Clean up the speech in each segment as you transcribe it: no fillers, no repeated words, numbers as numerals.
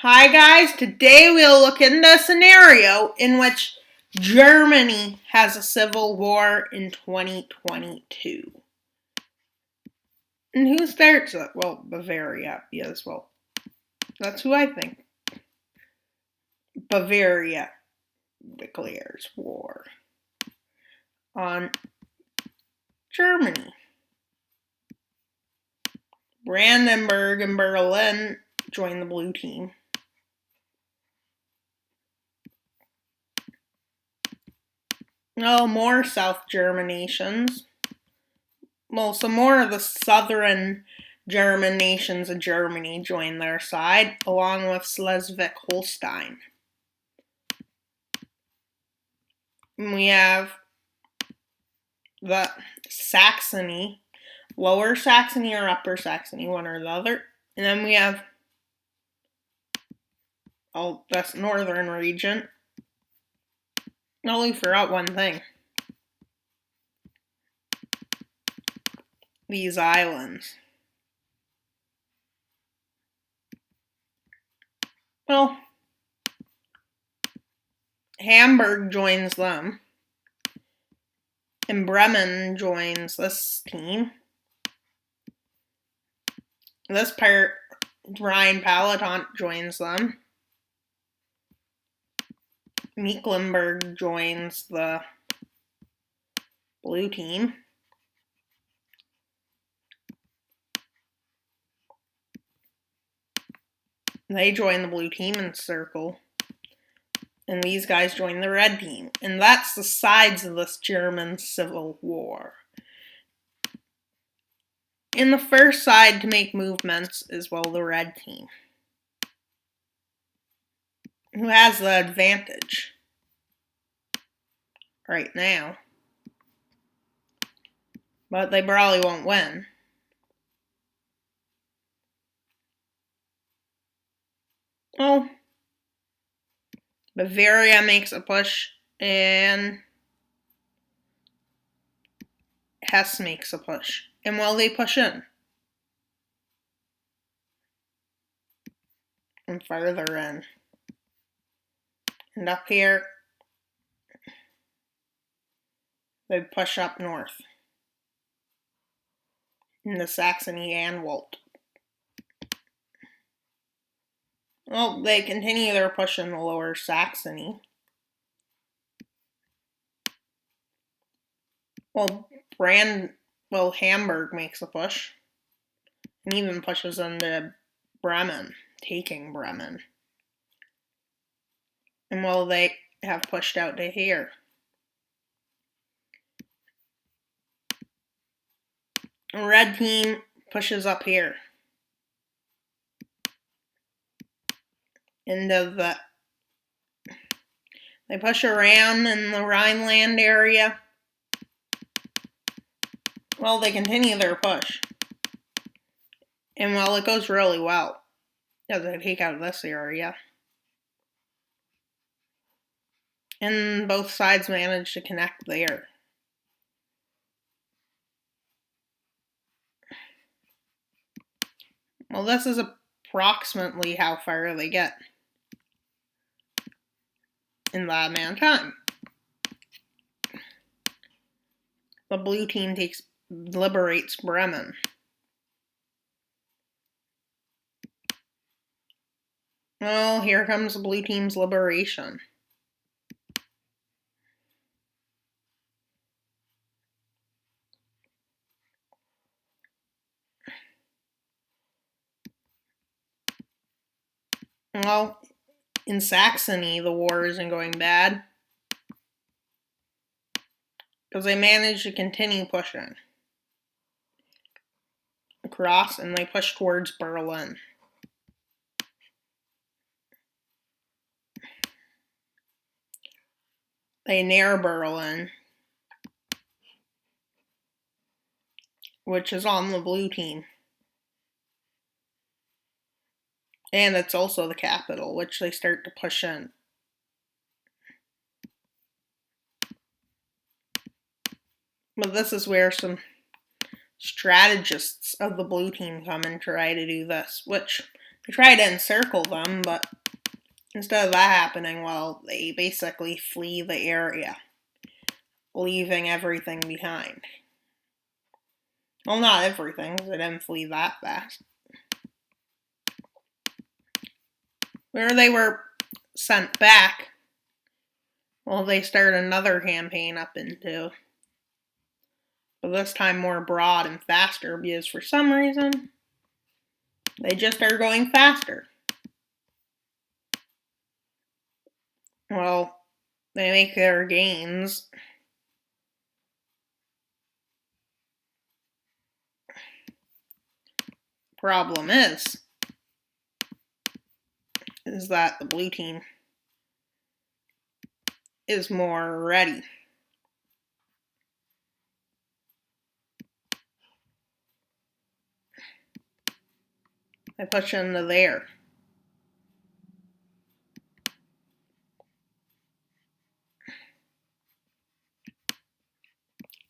Hi guys, today we'll look into a scenario in which Germany has a civil war in 2022. And who starts it? Well, Bavaria, yes, well, that's who I think. Bavaria declares war on Germany. Brandenburg and Berlin join the blue team. Oh, more South German nations. Well, some more of the southern German nations of Germany join their side, along with Schleswig-Holstein. We have the Saxony, Lower Saxony or Upper Saxony, one or the other. And then we have this northern region. I only forgot one thing. These islands. Well, Hamburg joins them. And Bremen joins this team. This part, Rhine-Palatinate joins them. Mecklenburg joins the blue team. They join the blue team and circle. And these guys join the red team. And that's the sides of this German civil war. And the first side to make movements is, well, the red team, who has the advantage right now. But they probably won't win. Well, Bavaria makes a push, and Hesse makes a push. And well, they push in. And further in. And up here, they push up north. Into Saxony-Anhalt. Well, they continue their push in the Lower Saxony. Well, Hamburg makes a push. And even pushes into Bremen, taking Bremen. And well, they have pushed out to here. The red team pushes up here. They push around in the Rhineland area. Well, they continue their push. And well, it goes really well. As they take out this area. And both sides manage to connect there. Well, this is approximately how far they get in that amount of time. The blue team liberates Bremen. Well, here comes the blue team's liberation. Well, in Saxony, the war isn't going bad, because they managed to continue pushing across, and they push towards Berlin. They near Berlin, which is on the blue team. And it's also the capital, which they start to push in. But this is where some strategists of the blue team come and try to do this, which They try to encircle them, but instead of that happening, well, they basically flee the area, leaving everything behind. Well, not everything, because they didn't flee that fast. Where they were sent back, well, they started another campaign up into, but this time more broad and faster, because for some reason, they just are going faster. Well, they make their gains. Problem is that the blue team is more ready. They push into there.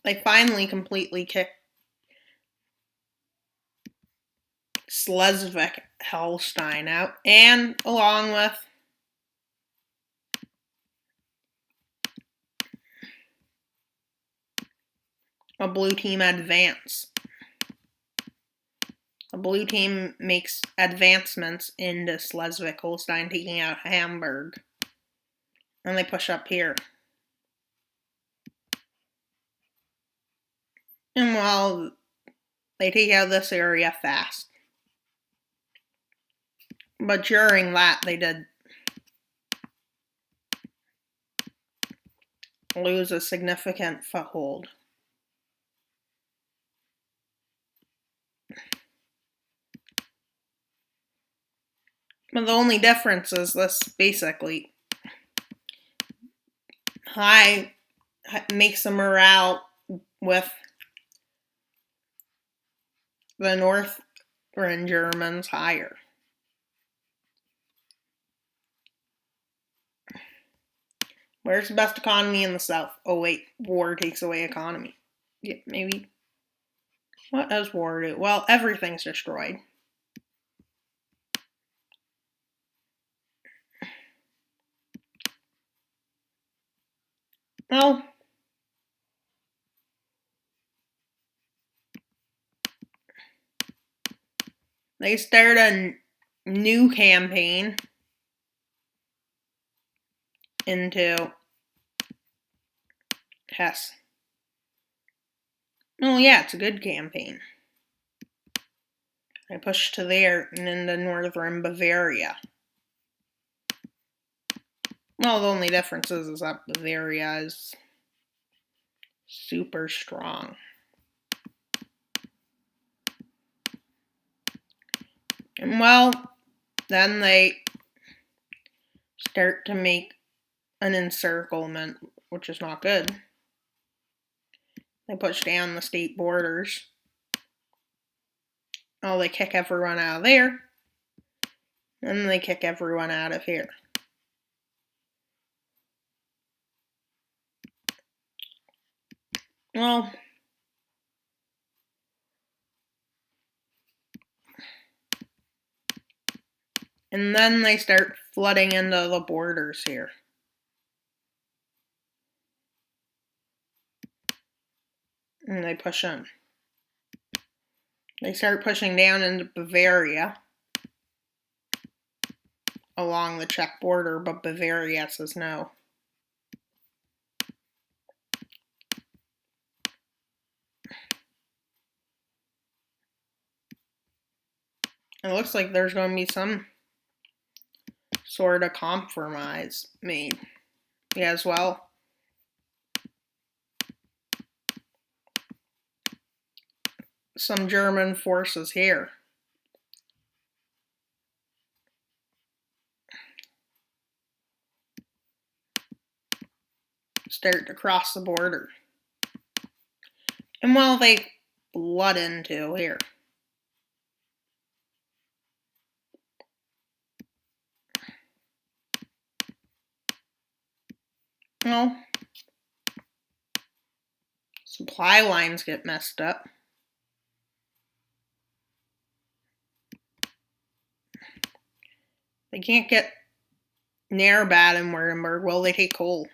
They finally completely kick Schleswig-Holstein out, and along with a blue team advance. The blue team makes advancements into Schleswig-Holstein, taking out Hamburg. And they push up here. And well, they take out this area fast. But during that, they did lose a significant foothold. But the only difference is this basically makes the morale with the Northern Germans higher. Where's the best economy in the South? Oh wait, war takes away economy. Yeah, maybe. What does war do? Well, everything's destroyed. Well, they start a new campaign into Hesse. Oh yeah, it's a good campaign. I push to there and into northern Bavaria. Well, the only difference is that Bavaria is super strong. And well, then they start to make an encirclement, which is not good. They push down the state borders. Oh, they kick everyone out of there. And they kick everyone out of here. Well, and then they start flooding into the borders here. And they push in. They start pushing down into Bavaria along the Czech border, but Bavaria says no. It looks like there's going to be some sort of compromise made. Yeah, as well. Some German forces here. Start to cross the border. And well, they flood into here. Well, supply lines get messed up. They can't get near Baden-Württemberg. Well, they take coal.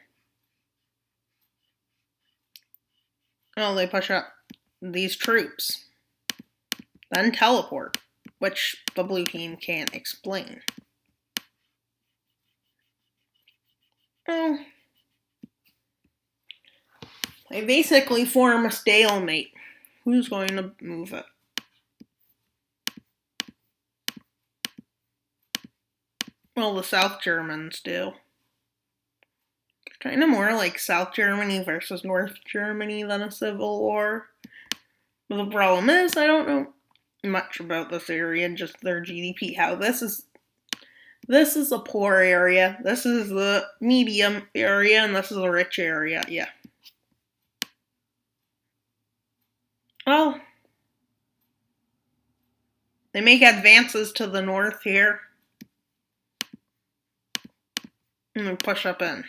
Oh, they push up these troops. Then teleport, which the blue team can't explain. Oh. They basically form a stalemate. Who's going to move it? Well, the South Germans do. Kind of more like South Germany versus North Germany than a civil war. But the problem is, I don't know much about this area, just their GDP. How this is a poor area, this is the medium area, and this is a rich area. Yeah. Well, they make advances to the north here. And we push up in.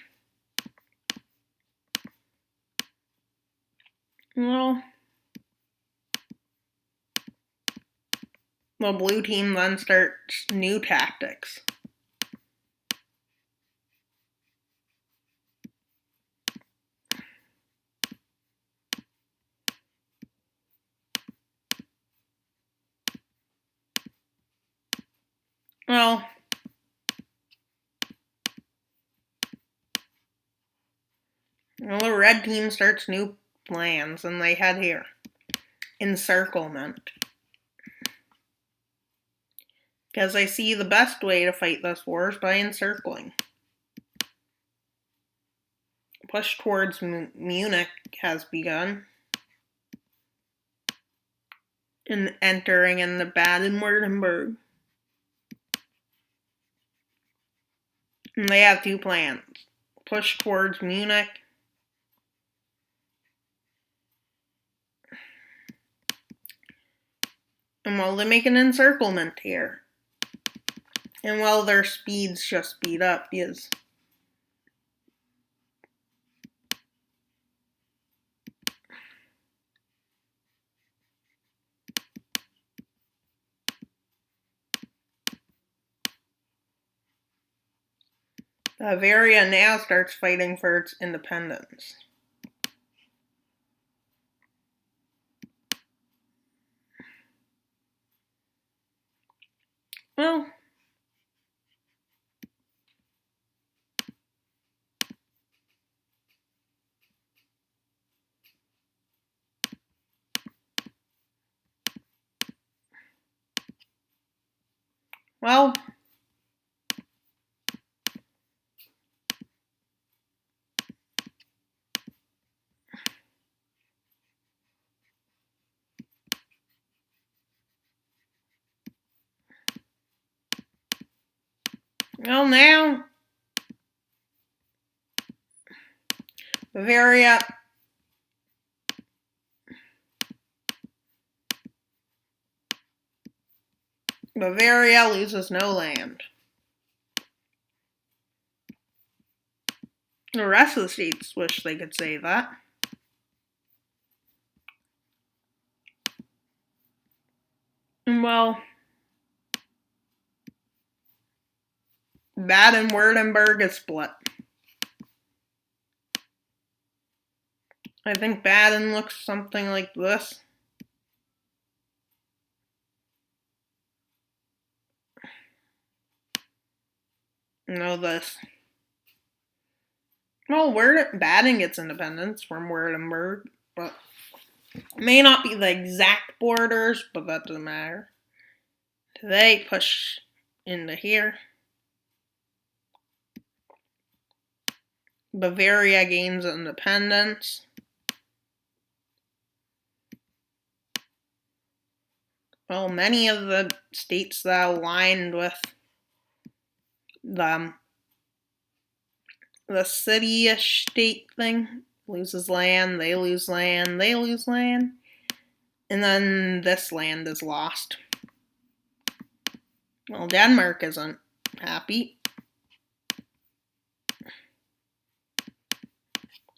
Well, the blue team then starts new tactics. Well, the red team starts new plans, and they head here. Encirclement. Because I see the best way to fight this war is by encircling. Push towards Munich has begun. And entering in the Baden-Württemberg. And they have two plans. Push towards Munich. And well, they make an encirclement here. And well, their speeds just speed up because Bavaria now starts fighting for its independence. Well, now Bavaria loses no land. The rest of the states wish they could say that. Well, Baden-Württemberg is split. I think Baden looks something like this. No, this. Well, Baden gets independence from Württemberg, but it may not be the exact borders, but that doesn't matter. They push into here. Bavaria gains independence. Well, many of the states that aligned with the city-ish state thing loses land, they lose land, they lose land, and then this land is lost. Well, Denmark isn't happy.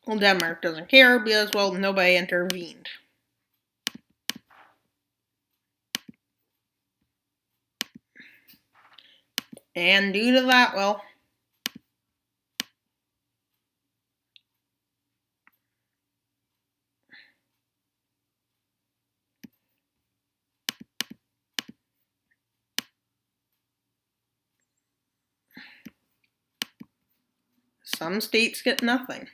Well, Denmark doesn't care because, well, nobody intervened. And due to that, well, some states get nothing.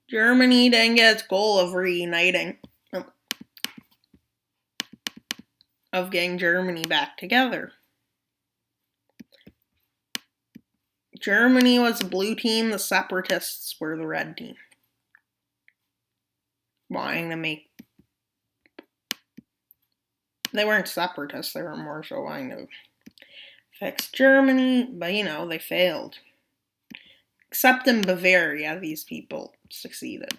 Germany didn't get its goal of reuniting, of getting Germany back together. Germany was the blue team, the separatists were the red team. Wanting to make... They weren't separatists, they were more so wanting to fix Germany, but they failed. Except in Bavaria, these people succeeded.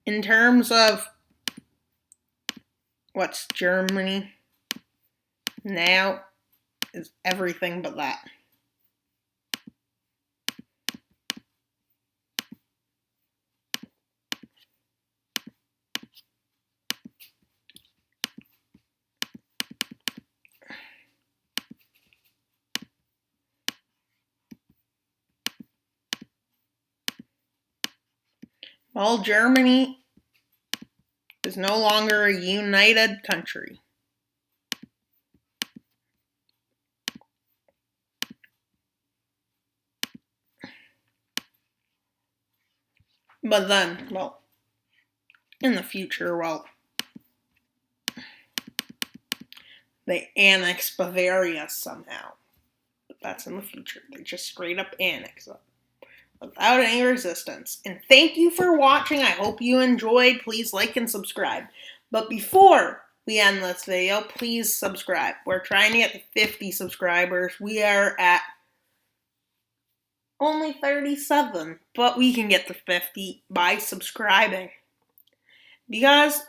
In terms of what's Germany now is everything but that. Well, Germany is no longer a united country. But then, well, in the future, well, they annex Bavaria somehow. But that's in the future. They just straight up annex it without any resistance. And thank you for watching. I hope you enjoyed. Please like and subscribe. But before we end this video, please subscribe. We're trying to get to 50 subscribers. We are at only 37, but we can get to 50 by subscribing. Because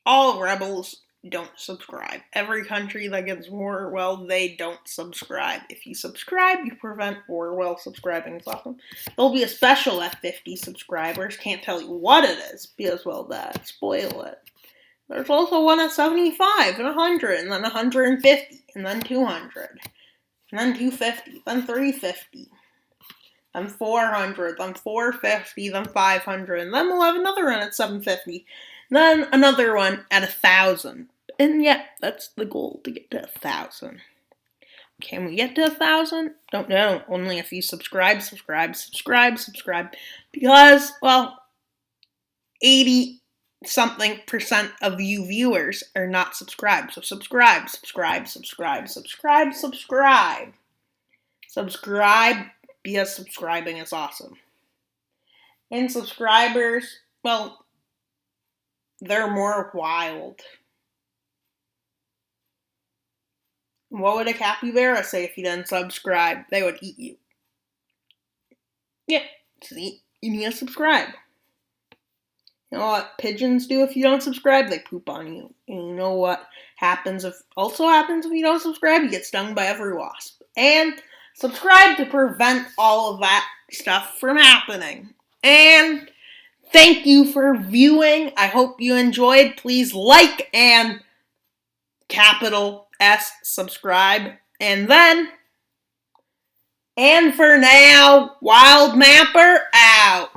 all rebels don't subscribe. Every country that gets war, well, they don't subscribe. If you subscribe, you prevent Orwell subscribing. It's awesome. There'll be a special at 50 subscribers. Can't tell you what it is, because, well, that'd spoil it. There's also one at 75, and 100, and then 150, and then 200, and then 250, then 350, then 400, then 450, then 500, and then we'll have another one at 750. Then another one at 1,000. And yeah, that's the goal, to get to 1,000. Can we get to 1,000? Don't know. Only if you subscribe. Because, well, 80-something% of you viewers are not subscribed. So subscribe. Subscribe, because subscribing is awesome. And subscribers, well, they're more wild. What would a capybara say if you didn't subscribe? They would eat you. Yeah, see? You need to subscribe. You know what pigeons do if you don't subscribe? They poop on you. And you know what also happens if you don't subscribe? You get stung by every wasp. And subscribe to prevent all of that stuff from happening. And thank you for viewing. I hope you enjoyed. Please like and capital S subscribe. And for now, Wild Mapper out.